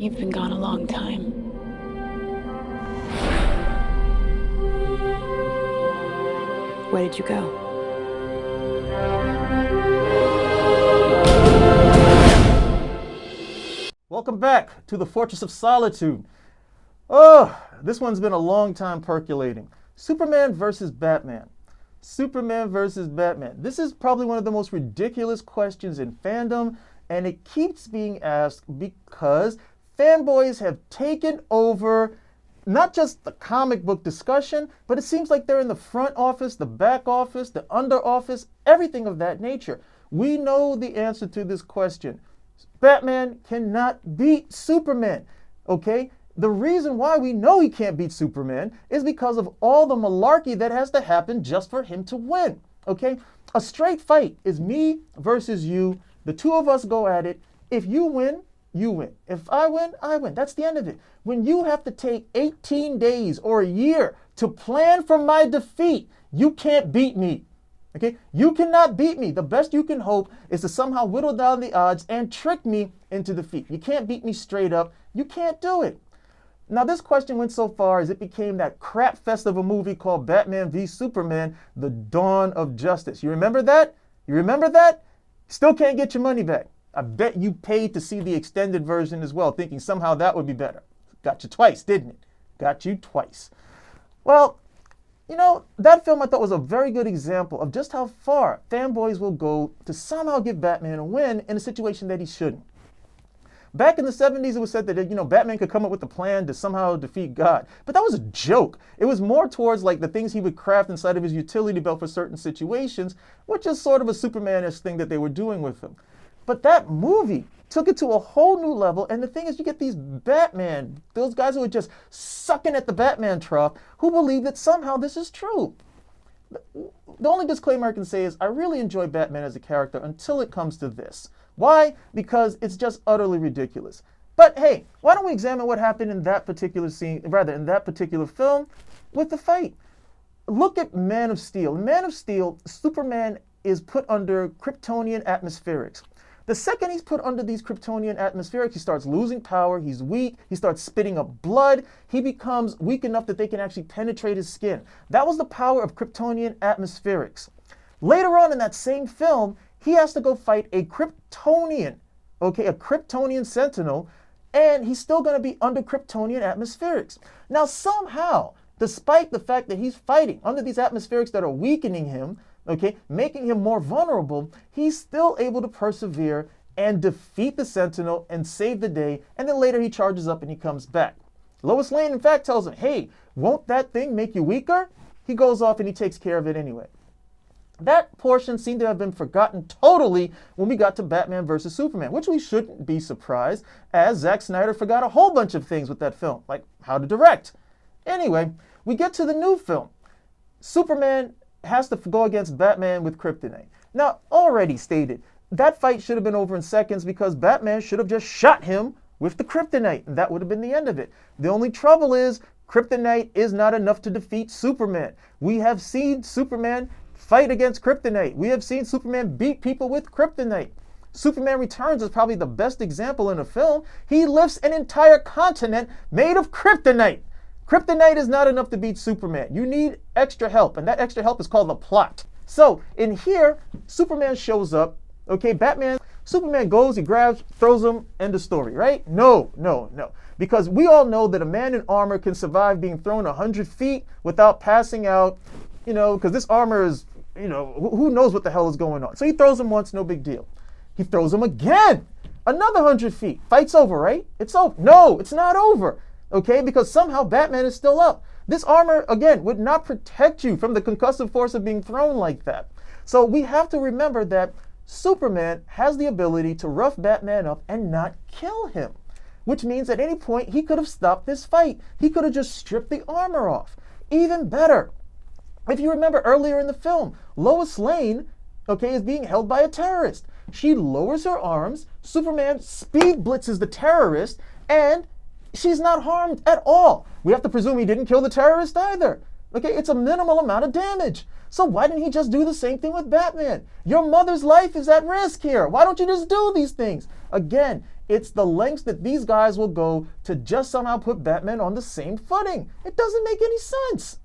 You've been gone a long time. Where did you go? Welcome back to the Fortress of Solitude. Oh, this one's been a long time percolating. Superman versus Batman. Superman versus Batman. This is probably one of the most ridiculous questions in fandom, and it keeps being asked because fanboys have taken over not just the comic book discussion, but it seems like they're in the front office, the back office, the under office, everything of that nature. We know the answer to this question. Batman cannot beat Superman, okay? The reason why we know he can't beat Superman is because of all the malarkey that has to happen just for him to win, okay? A straight fight is me versus you. The two of us go at it. If you win, you win. If I win, I win. That's the end of it. When you have to take 18 days or a year to plan for my defeat, you can't beat me. Okay? You cannot beat me. The best you can hope is to somehow whittle down the odds and trick me into defeat. You can't beat me straight up. You can't do it. Now, this question went so far as it became that crap fest of a movie called Batman v Superman, The Dawn of Justice. You remember that? You remember that? Still can't get your money back. I bet you paid to see the extended version as well, thinking somehow that would be better. Got you twice, didn't it? Got you twice. Well, you know, that film I thought was a very good example of just how far fanboys will go to somehow give Batman a win in a situation that he shouldn't. Back in the 70s, it was said that, Batman could come up with a plan to somehow defeat God. But that was a joke. It was more towards like the things he would craft inside of his utility belt for certain situations, which is sort of a Superman-ish thing that they were doing with him. But that movie took it to a whole new level. And the thing is, you get these Batman, those guys who are just sucking at the Batman trough, who believe that somehow this is true. The only disclaimer I can say is I really enjoy Batman as a character until it comes to this. Why? Because it's just utterly ridiculous. But hey, why don't we examine what happened in that particular scene, rather in that particular film, with the fight? Look at Man of Steel. In Man of Steel, Superman is put under Kryptonian atmospherics. The second he's put under these Kryptonian atmospherics, he starts losing power, he's weak, he starts spitting up blood, he becomes weak enough that they can actually penetrate his skin. That was the power of Kryptonian atmospherics. Later on in that same film, he has to go fight a Kryptonian, okay, a Kryptonian sentinel, and he's still going to be under Kryptonian atmospherics. Now, somehow, despite the fact that he's fighting under these atmospherics that are weakening him, okay, making him more vulnerable, he's still able to persevere and defeat the sentinel and save the day, and then later he charges up and he comes back. Lois Lane, in fact, tells him, hey, won't that thing make you weaker? He goes off and he takes care of it anyway. That portion seemed to have been forgotten totally when we got to Batman vs. Superman, which we shouldn't be surprised, as Zack Snyder forgot a whole bunch of things with that film, like how to direct. Anyway, we get to the new film. Superman has to go against Batman with kryptonite. Now, already stated, that fight should have been over in seconds because Batman should have just shot him with the kryptonite, and that would have been the end of it. The only trouble is, kryptonite is not enough to defeat Superman. We have seen Superman fight against kryptonite. We have seen Superman beat people with kryptonite. Superman Returns is probably the best example in a film. He lifts an entire continent made of kryptonite. Kryptonite is not enough to beat Superman. You need extra help, and that extra help is called the plot. So, in here, Superman shows up, okay, Superman goes, he grabs, throws him, end of story, right? No. Because we all know that a man in armor can survive being thrown 100 feet without passing out, because this armor is, who knows what the hell is going on. So he throws him once, no big deal. He throws him again, another 100 feet. Fight's over, right? It's over. No, it's not over, okay? Because somehow Batman is still up. This armor, again, would not protect you from the concussive force of being thrown like that. So we have to remember that Superman has the ability to rough Batman up and not kill him, which means at any point he could have stopped this fight. He could have just stripped the armor off. Even better, if you remember earlier in the film, Lois Lane, okay, is being held by a terrorist. She lowers her arms, Superman speed blitzes the terrorist, and she's not harmed at all. We have to presume he didn't kill the terrorist either. Okay, it's a minimal amount of damage. So why didn't he just do the same thing with Batman? Your mother's life is at risk here. Why don't you just do these things? Again, it's the lengths that these guys will go to just somehow put Batman on the same footing. It doesn't make any sense.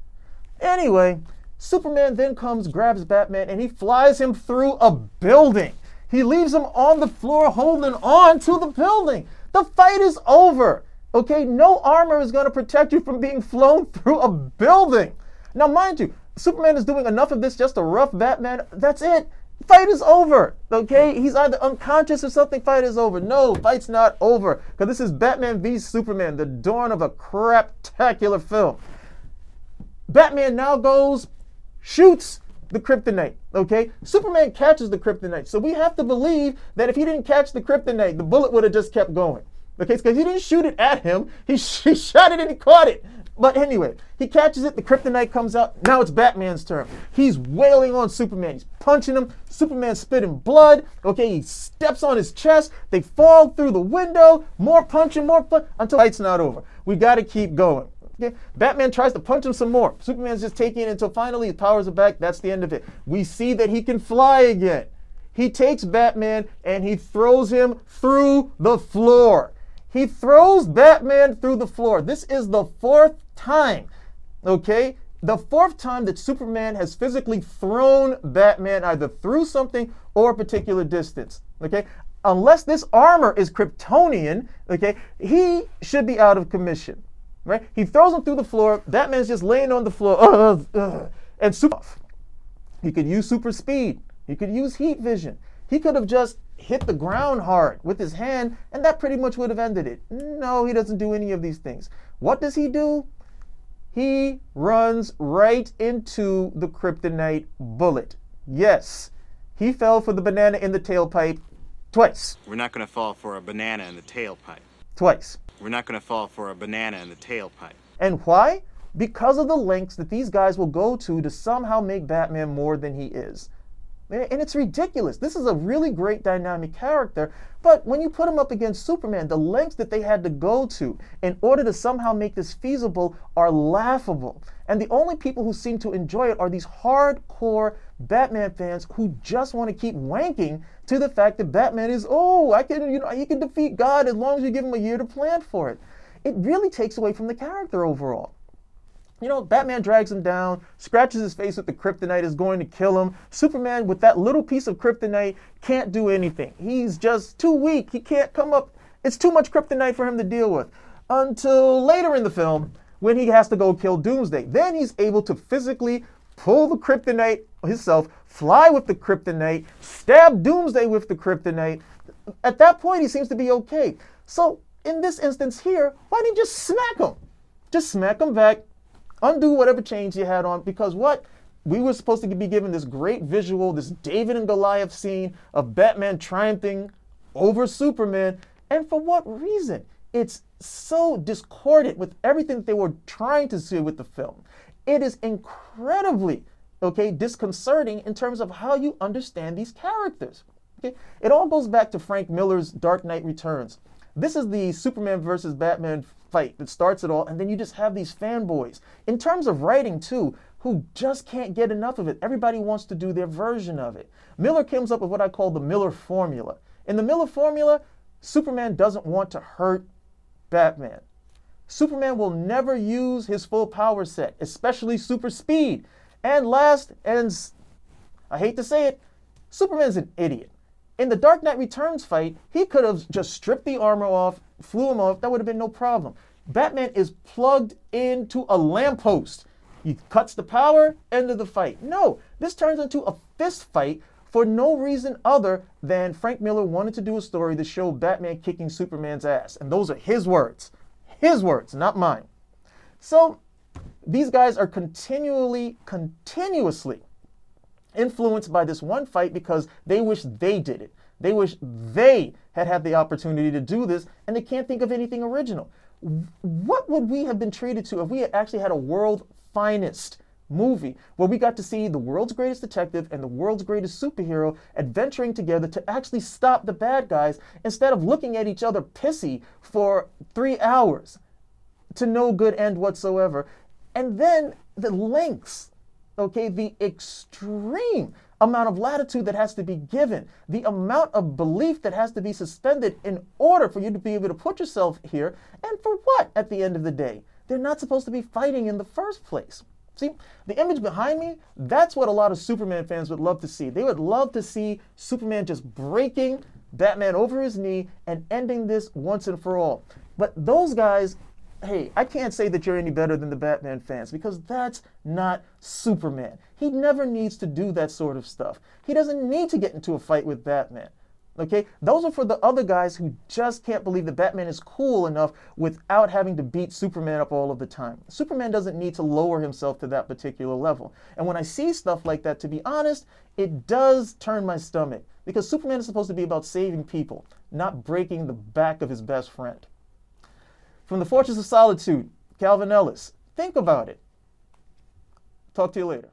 Anyway, Superman then comes, grabs Batman, and he flies him through a building. He leaves him on the floor holding on to the building. The fight is over. Okay, no armor is going to protect you from being flown through a building. Now, mind you, Superman is doing enough of this just to rough Batman. That's it. Fight is over. Okay, he's either unconscious or something. Fight is over. No, fight's not over, because this is Batman v Superman, the dawn of a craptacular film. Batman now goes, shoots the kryptonite. Okay, Superman catches the kryptonite. So we have to believe that if he didn't catch the kryptonite, the bullet would have just kept going. Okay, because he didn't shoot it at him. He shot it and he caught it. But anyway, he catches it, the kryptonite comes out. Now it's Batman's turn. He's wailing on Superman. He's punching him. Superman's spitting blood. Okay, he steps on his chest. They fall through the window. More punching, until the fight's not over. We got to keep going. Okay? Batman tries to punch him some more. Superman's just taking it until finally his powers are back. That's the end of it. We see that he can fly again. He takes Batman and he throws him through the floor. He throws Batman through the floor. This is the fourth time, okay? The fourth time that Superman has physically thrown Batman either through something or a particular distance, okay? Unless this armor is Kryptonian, okay, he should be out of commission, right? He throws him through the floor. Batman's just laying on the floor, and he could use super speed. He could use heat vision. He could have just hit the ground hard with his hand, and that pretty much would have ended it. No, he doesn't do any of these things. What does he do? He runs right into the kryptonite bullet. Yes, he fell for the banana in the tailpipe twice. We're not going to fall for a banana in the tailpipe. Twice. We're not going to fall for a banana in the tailpipe. And why? Because of the lengths that these guys will go to somehow make Batman more than he is. And it's ridiculous. This is a really great dynamic character, but when you put him up against Superman, the lengths that they had to go to in order to somehow make this feasible are laughable. And the only people who seem to enjoy it are these hardcore Batman fans who just want to keep wanking to the fact that Batman is, he can defeat God as long as you give him a year to plan for it. It really takes away from the character overall. You know, Batman drags him down, scratches his face with the kryptonite, is going to kill him. Superman, with that little piece of kryptonite, can't do anything. He's just too weak. He can't come up. It's too much kryptonite for him to deal with. Until later in the film, when he has to go kill Doomsday. Then he's able to physically pull the kryptonite himself, fly with the kryptonite, stab Doomsday with the kryptonite. At that point, he seems to be okay. So, in this instance here, why didn't you just smack him? Just smack him back. Undo whatever change you had on, because what? We were supposed to be given this great visual, this David and Goliath scene of Batman triumphing over Superman. And for what reason? It's so discordant with everything that they were trying to see with the film. It is incredibly, disconcerting in terms of how you understand these characters. Okay? It all goes back to Frank Miller's Dark Knight Returns. This is the Superman versus Batman fight that starts it all, and then you just have these fanboys. In terms of writing, too, who just can't get enough of it. Everybody wants to do their version of it. Miller comes up with what I call the Miller formula. In the Miller formula, Superman doesn't want to hurt Batman. Superman will never use his full power set, especially super speed. And last, and I hate to say it, Superman's an idiot. In the Dark Knight Returns fight, he could have just stripped the armor off, flew him off, that would have been no problem. Batman is plugged into a lamppost. He cuts the power, end of the fight. No, this turns into a fist fight for no reason other than Frank Miller wanted to do a story to show Batman kicking Superman's ass. And those are his words. His words, not mine. So, these guys are continuously influenced by this one fight because they wish they did it. They wish they had the opportunity to do this, and they can't think of anything original. What would we have been treated to if we had actually had a world finest movie where we got to see the world's greatest detective and the world's greatest superhero adventuring together to actually stop the bad guys instead of looking at each other pissy for 3 hours to no good end whatsoever? And then the lengths Okay, the extreme amount of latitude that has to be given, the amount of belief that has to be suspended in order for you to be able to put yourself here, and for what at the end of the day? They're not supposed to be fighting in the first place. See, the image behind me, that's what a lot of Superman fans would love to see. They would love to see Superman just breaking Batman over his knee and ending this once and for all. But those guys, hey, I can't say that you're any better than the Batman fans because that's not Superman. He never needs to do that sort of stuff. He doesn't need to get into a fight with Batman. Okay, those are for the other guys who just can't believe that Batman is cool enough without having to beat Superman up all of the time. Superman doesn't need to lower himself to that particular level. And when I see stuff like that, to be honest, it does turn my stomach because Superman is supposed to be about saving people, not breaking the back of his best friend. From the Fortress of Solitude, Calvin Ellis. Think about it. Talk to you later.